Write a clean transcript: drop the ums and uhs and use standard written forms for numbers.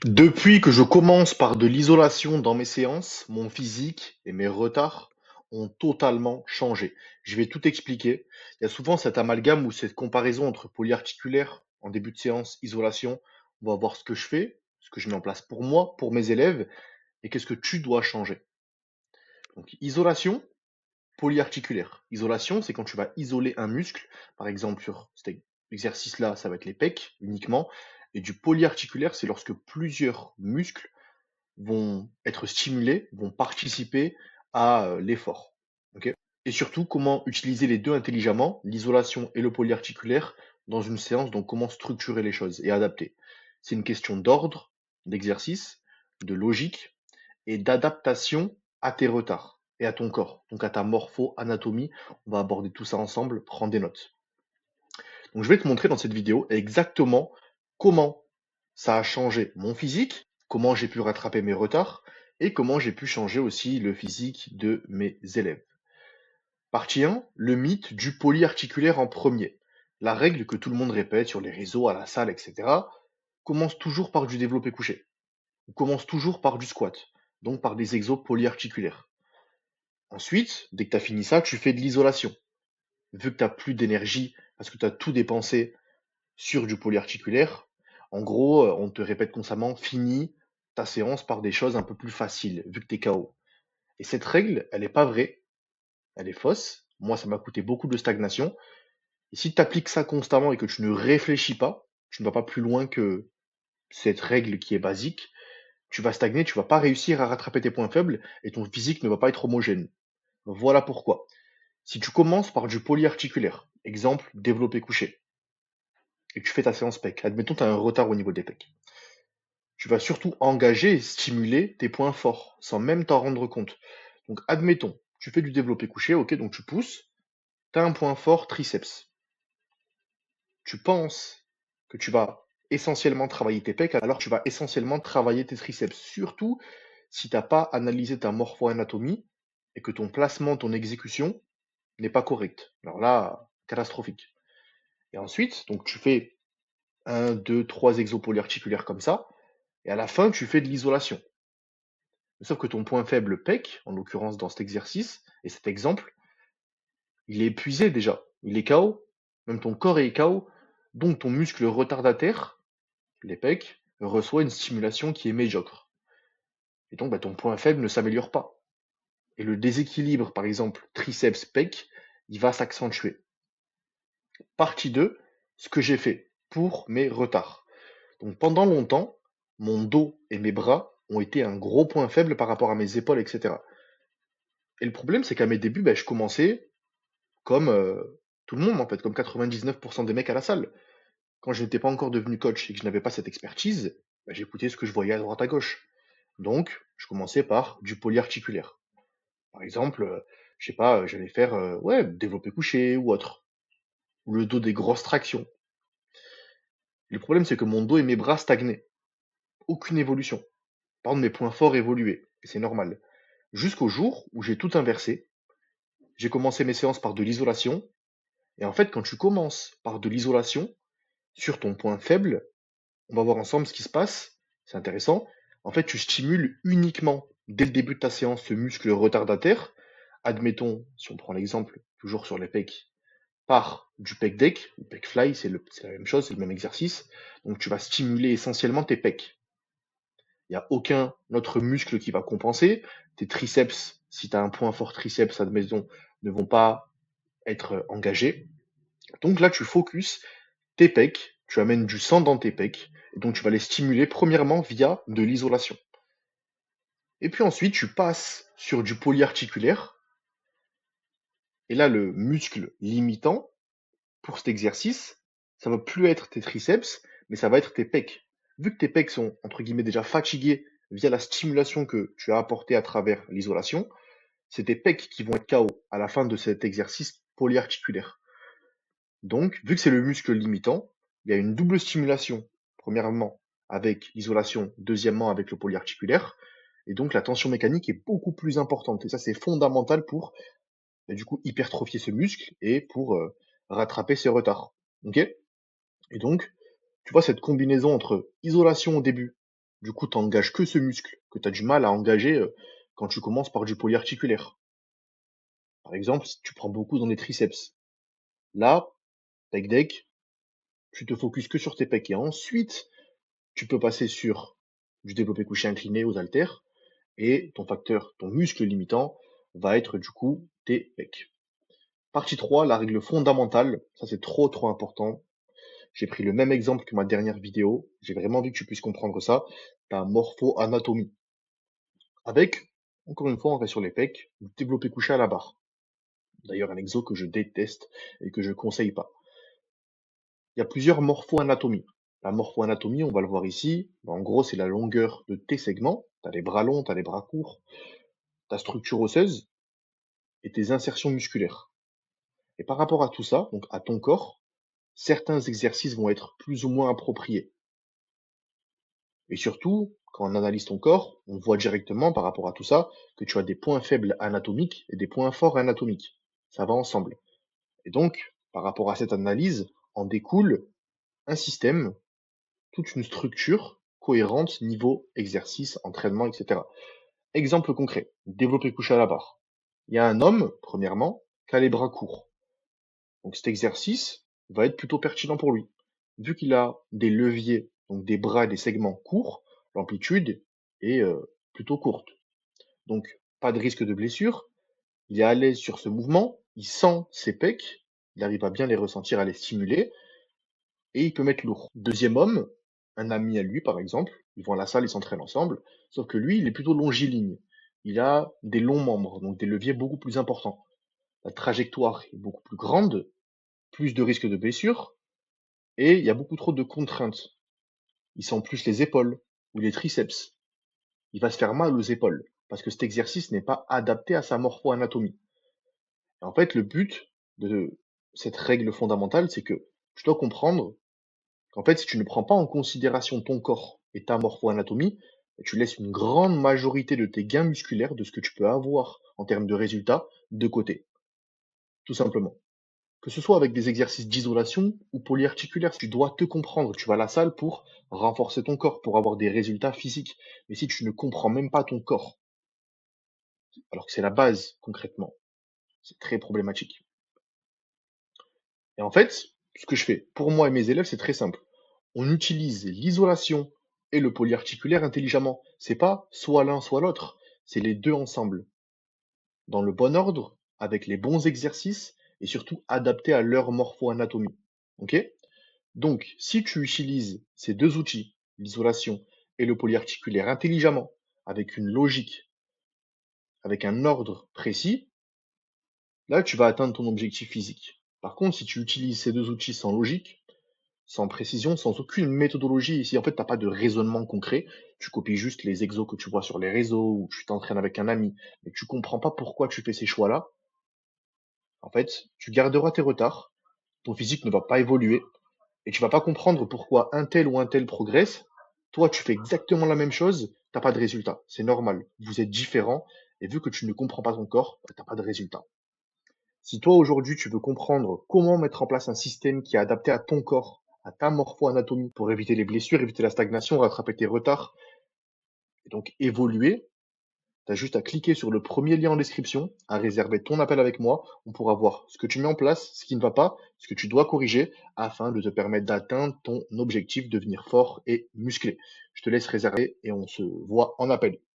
Depuis que je commence par de l'isolation dans mes séances, mon physique et mes retards ont totalement changé. Je vais tout expliquer. Il y a souvent cet amalgame ou cette comparaison entre polyarticulaire en début de séance, isolation. On va voir ce que je fais, ce que je mets en place pour moi, pour mes élèves, et qu'est-ce que tu dois changer. Donc, isolation, polyarticulaire. Isolation, c'est quand tu vas isoler un muscle. Par exemple, sur cet exercice-là, ça va être les pecs uniquement. Et du polyarticulaire, c'est lorsque plusieurs muscles vont être stimulés, vont participer à l'effort. Ok. Et surtout, comment utiliser les deux intelligemment, l'isolation et le polyarticulaire, dans une séance, donc comment structurer les choses et adapter. C'est une question d'ordre, d'exercice, de logique et d'adaptation à tes retards et à ton corps, donc à ta morpho-anatomie. On va aborder tout ça ensemble, prends des notes. Donc je vais te montrer dans cette vidéo exactement comment ça a changé mon physique, comment j'ai pu rattraper mes retards et comment j'ai pu changer aussi le physique de mes élèves. Partie 1, le mythe du polyarticulaire en premier. La règle que tout le monde répète sur les réseaux, à la salle, etc. commence toujours par du développé couché. On commence toujours par du squat, donc par des exos polyarticulaires. Ensuite, dès que tu as fini ça, tu fais de l'isolation. Vu que tu n'as plus d'énergie parce que tu as tout dépensé sur du polyarticulaire, en gros, on te répète constamment, finis ta séance par des choses un peu plus faciles, vu que tu es KO. Et cette règle, elle n'est pas vraie, elle est fausse. Moi, ça m'a coûté beaucoup de stagnation. Et si tu appliques ça constamment et que tu ne réfléchis pas, tu ne vas pas plus loin que cette règle qui est basique, tu vas stagner, tu vas pas réussir à rattraper tes points faibles et ton physique ne va pas être homogène. Voilà pourquoi. Si tu commences par du polyarticulaire, exemple développé couché, et que tu fais ta séance pec, admettons tu as un retard au niveau des pecs, tu vas surtout engager et stimuler tes points forts, sans même t'en rendre compte. Donc, admettons, tu fais du développé couché, ok, donc tu pousses, tu as un point fort triceps. Tu penses que tu vas essentiellement travailler tes pecs, alors tu vas essentiellement travailler tes triceps. Surtout si tu n'as pas analysé ta morpho-anatomie et que ton placement, ton exécution n'est pas correct. Alors là, catastrophique. Et ensuite, donc tu fais un, 2, 3 exos polyarticulaires comme ça, et à la fin, tu fais de l'isolation. Sauf que ton point faible pec, en l'occurrence dans cet exercice et cet exemple, il est épuisé déjà. Il est KO. Même ton corps est KO. Donc ton muscle retardataire, les pecs, reçoit une stimulation qui est médiocre. Et donc ton point faible ne s'améliore pas. Et le déséquilibre, par exemple, triceps-pec, il va s'accentuer. Partie 2, ce que j'ai fait pour mes retards. Donc pendant longtemps, mon dos et mes bras ont été un gros point faible par rapport à mes épaules, etc. Et le problème, c'est qu'à mes débuts, je commençais comme tout le monde, en fait, comme 99% des mecs à la salle. Quand je n'étais pas encore devenu coach et que je n'avais pas cette expertise, j'écoutais ce que je voyais à droite à gauche. Donc, je commençais par du polyarticulaire. Par exemple, je sais pas, j'allais faire ouais, développé couché ou autre. Ou le dos des grosses tractions. Le problème, c'est que mon dos et mes bras stagnaient. Aucune évolution. Par contre, mes points forts évoluaient. Et c'est normal. Jusqu'au jour où j'ai tout inversé. J'ai commencé mes séances par de l'isolation. Et en fait, quand tu commences par de l'isolation, sur ton point faible, on va voir ensemble ce qui se passe. C'est intéressant. En fait, tu stimules uniquement, dès le début de ta séance, ce muscle retardataire. Admettons, si on prend l'exemple, toujours sur les pecs, par du pec deck, ou pec fly, c'est la même chose, c'est le même exercice. Donc tu vas stimuler essentiellement tes pecs. Il n'y a aucun autre muscle qui va compenser. Tes triceps, si tu as un point fort triceps, admettons, ne vont pas être engagés. Donc là, tu focus tes pecs, tu amènes du sang dans tes pecs, et donc tu vas les stimuler premièrement via de l'isolation. Et puis ensuite, tu passes sur du polyarticulaire, et là, le muscle limitant pour cet exercice, ça va plus être tes triceps, mais ça va être tes pecs. Vu que tes pecs sont, entre guillemets, déjà fatigués via la stimulation que tu as apportée à travers l'isolation, c'est tes pecs qui vont être KO à la fin de cet exercice polyarticulaire. Donc, vu que c'est le muscle limitant, il y a une double stimulation. Premièrement, avec l'isolation, deuxièmement, avec le polyarticulaire. Et donc, la tension mécanique est beaucoup plus importante. Et ça, c'est fondamental pour, du coup, hypertrophier ce muscle et pour rattraper ses retards. Ok. Et donc, tu vois cette combinaison entre isolation au début Du coup, tu engages que ce muscle que tu as du mal à engager quand tu commences par du polyarticulaire. Par exemple, si tu prends beaucoup dans les triceps. Là, pec deck, tu te focuses que sur tes pecs. Et ensuite, tu peux passer sur du développé couché incliné aux haltères. Et ton muscle limitant va être du coup tes pecs. Partie 3, la règle fondamentale. Ça, c'est trop important. J'ai pris le même exemple que ma dernière vidéo. J'ai vraiment envie que tu puisses comprendre ça. Ta morpho-anatomie. Avec, encore une fois, on reste sur les pecs, le développé couché à la barre. D'ailleurs, un exo que je déteste et que je conseille pas. Il y a plusieurs morpho-anatomies. La morpho-anatomie, on va le voir ici. En gros, c'est la longueur de tes segments. Tu as les bras longs, tu as les bras courts, ta structure osseuse et tes insertions musculaires. Et par rapport à tout ça, donc à ton corps, certains exercices vont être plus ou moins appropriés. Et surtout, quand on analyse ton corps, on voit directement par rapport à tout ça que tu as des points faibles anatomiques et des points forts anatomiques. Ça va ensemble. Et donc, par rapport à cette analyse, en découle un système, toute une structure cohérente niveau exercice, entraînement, etc. Exemple concret, développer couché à la barre. Il y a un homme, premièrement, qui a les bras courts. Donc cet exercice va être plutôt pertinent pour lui. Vu qu'il a des leviers, donc des bras et des segments courts, l'amplitude est plutôt courte. Donc pas de risque de blessure, il est à l'aise sur ce mouvement, il sent ses pecs, il arrive à bien les ressentir, à les stimuler, et il peut mettre lourd. Deuxième homme, un ami à lui par exemple, ils vont à la salle, ils s'entraînent ensemble, sauf que lui, il est plutôt longiligne. Il a des longs membres, donc des leviers beaucoup plus importants. La trajectoire est beaucoup plus grande, plus de risques de blessure, et il y a beaucoup trop de contraintes. Il sent plus les épaules ou les triceps. Il va se faire mal aux épaules parce que cet exercice n'est pas adapté à sa morpho-anatomie. Et en fait, le but de cette règle fondamentale, c'est que tu dois comprendre qu'en fait, si tu ne prends pas en considération ton corps et ta morpho-anatomie, tu laisses une grande majorité de tes gains musculaires, de ce que tu peux avoir en termes de résultats, de côté. Tout simplement. Que ce soit avec des exercices d'isolation ou polyarticulaires, tu dois te comprendre. Tu vas à la salle pour renforcer ton corps, pour avoir des résultats physiques. Mais si tu ne comprends même pas ton corps, alors que c'est la base concrètement, c'est très problématique. Et en fait, ce que je fais pour moi et mes élèves, c'est très simple. On utilise l'isolation et le polyarticulaire intelligemment. C'est pas soit l'un, soit l'autre. C'est les deux ensemble. Dans le bon ordre, avec les bons exercices et surtout adaptés à leur morpho-anatomie. Ok? Donc, si tu utilises ces deux outils, l'isolation et le polyarticulaire intelligemment, avec une logique, avec un ordre précis, là, tu vas atteindre ton objectif physique. Par contre, si tu utilises ces deux outils sans logique, sans précision, sans aucune méthodologie, si en fait tu n'as pas de raisonnement concret, tu copies juste les exos que tu vois sur les réseaux ou tu t'entraînes avec un ami, mais tu comprends pas pourquoi tu fais ces choix-là, en fait, tu garderas tes retards, ton physique ne va pas évoluer, et tu vas pas comprendre pourquoi un tel ou un tel progresse. Toi, tu fais exactement la même chose, t'as pas de résultat. C'est normal. Vous êtes différents, et vu que tu ne comprends pas ton corps, t'as pas de résultat. Si toi, aujourd'hui, tu veux comprendre comment mettre en place un système qui est adapté à ton corps, à ta morpho-anatomie, pour éviter les blessures, éviter la stagnation, rattraper tes retards, et donc évoluer, tu as juste à cliquer sur le premier lien en description, à réserver ton appel avec moi. On pourra voir ce que tu mets en place, ce qui ne va pas, ce que tu dois corriger afin de te permettre d'atteindre ton objectif, devenir fort et musclé. Je te laisse réserver et on se voit en appel.